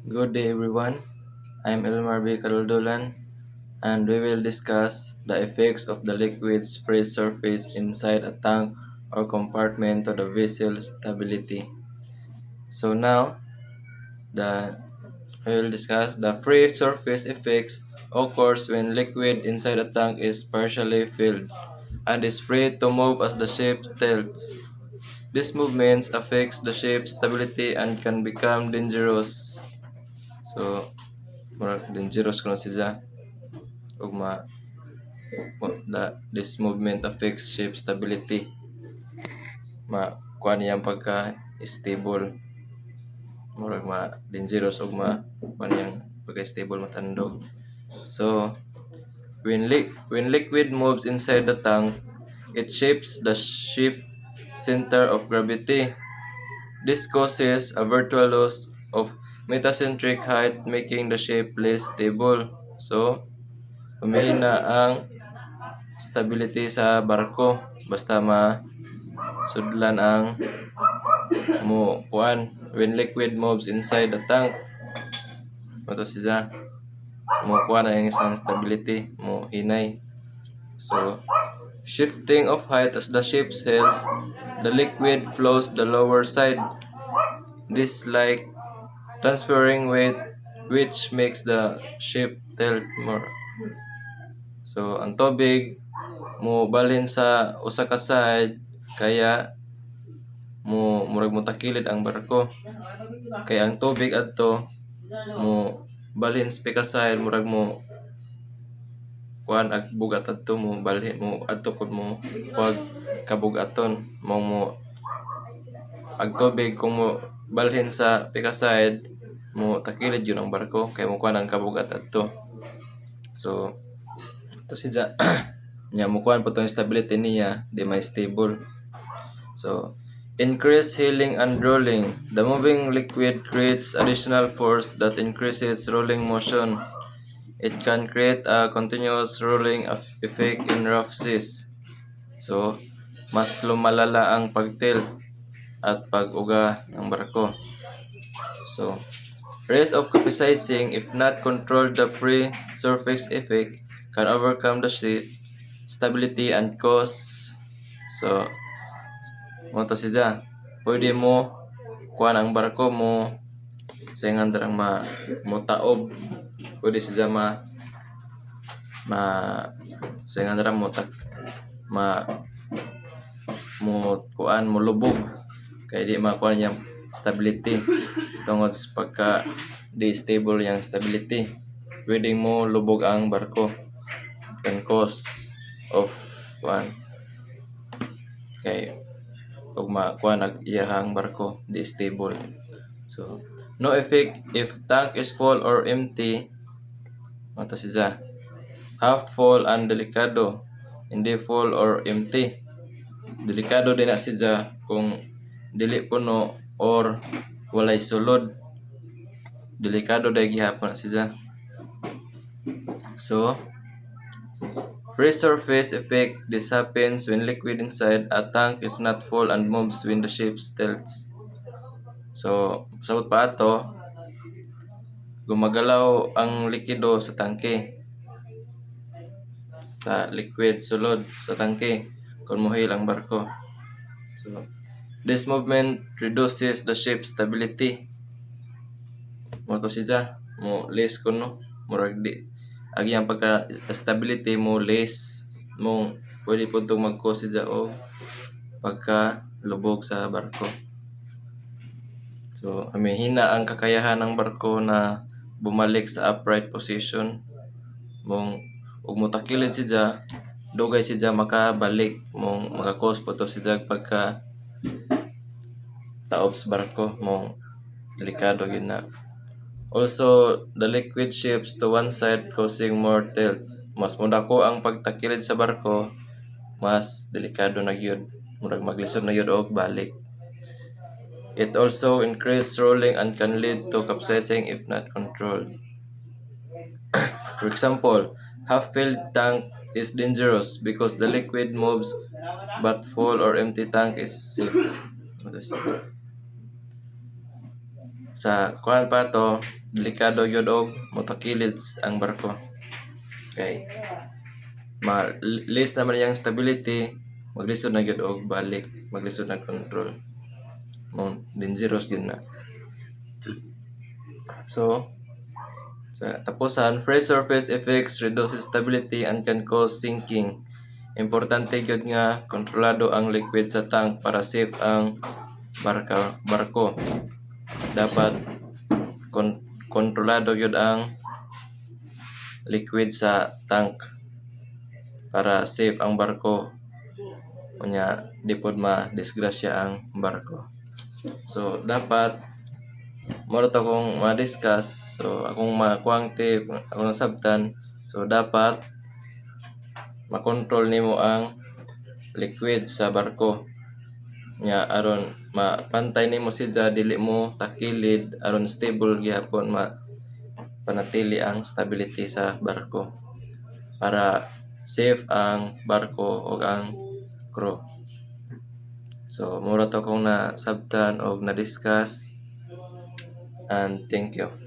Good day, everyone. I'm Elmar B. Caroldolan, and we will discuss the effects of the liquid's free surface inside a tank or compartment to the vessel's stability. So now, the we will discuss the free surface effects occurs when liquid inside a tank is partially filled and is free to move as the ship tilts. This movement affects the ship's stability and can become dangerous. So, murag dangerous kuno siya. Ugma this movement affects ship stability. Kuan niyang pagka stable. Murag dangerous ugma kuan niyang pagka stable matandog. So when liquid moves inside the tank, it shapes the ship center of gravity. This causes a virtual loss of metacentric height, making the shape less stable. So, humihina ang stability sa barko basta masudlan ang mo kuan when liquid moves inside the tank mato siya mo kuan ang isang stability mo hinay. So shifting of height as the ship sails, the liquid flows the lower side. This like transferring weight which makes the ship tilt more. So ang tubig mo balhin sa usa ka side kaya murag mo takilid ang barko kay ang tubig adto mo balhin sa pika side murag mo kuan ag bugat adto mo balhin mo adto pud mo pag kabugaton mo ag tubig kung mo balhin sa pika side mo takilid yun ang barko kay mo kuan ang kabugat adto. So to siya nya mo kuan pud tong stability niya di may stable. So, increase heeling and rolling. The moving liquid creates additional force that increases rolling motion. It can create a continuous rolling effect in rough seas. So, mas lumalala ang pagtilt at pag-uga ng barko. So, risk of capsizing if not controlled, the free surface effect can overcome the ship stability and cause. So, mo to siya pwede mo kuan ang barko mo sayangan darang mutaob pwede siya ma sayangan darang ma mo kuan mo lubog kay di makuan yang stability tungod sa pagka di stable yang stability pwede mo lubog ang barko can cause of kuan kay ug makuha nag-iyahang barko di stable. So no effect if tank is full or empty. Mato siya half full and delikado hindi full or empty. Delikado din na siya kung dili puno or walay sulod. Delikado dahil gihapon na siya. So free surface effect. This happens when liquid inside a tank is not full and moves when the ship tilts. So, sabot pa ato, gumagalaw ang likido sa tangke. Sa liquid sulod sa tangke kung muhil ang barko. So, this movement reduces the ship's stability. Mo to siya, mo less kuno, murag di agi ang pagka stability mo less mong pwede po itong mag-cause siya o pagka lubog sa barko. So, hina ang kakayahan ng barko na bumalik sa upright position. Mong ug motakilid siya, dugay siya makabalik mong maka-cause po to siya pagka taob sa barko mong delikado yun na. Also, the liquid shifts to one side causing more tilt. Mas modako ang pagtakilid sa barko, mas delikado na gyud. Murag maglisod na gyud og balik. It also increases rolling and can lead to capsizing if not controlled. For example, half-filled tank is dangerous because the liquid moves but full or empty tank is safe. sa kuan pa to, delikado gyud og motakilid ang barko. Okay. List naman yung stability, maglisod na gyud og balik, maglisod na control. Dangerous yun na. So, sa tapusan, free surface effects reduces stability and can cause sinking. Importante gyud nga kontrolado ang liquid sa tank para safe ang barko. Dapat kontrolado gyud ang liquid sa tank para safe ang barko. Unya di pod ma-disgrasya ang barko. So dapat mo to kung ma-discuss, so akong makuang tip, akong nasabtan, so dapat makontrol nimo ang liquid sa barko nya aron mapantay nimo sidya, dili mo takilid aron stable gyapon panatili ang stability sa barko para safe ang barko ug ang crew. So mura to kung nasabtan og na-discuss, and thank you.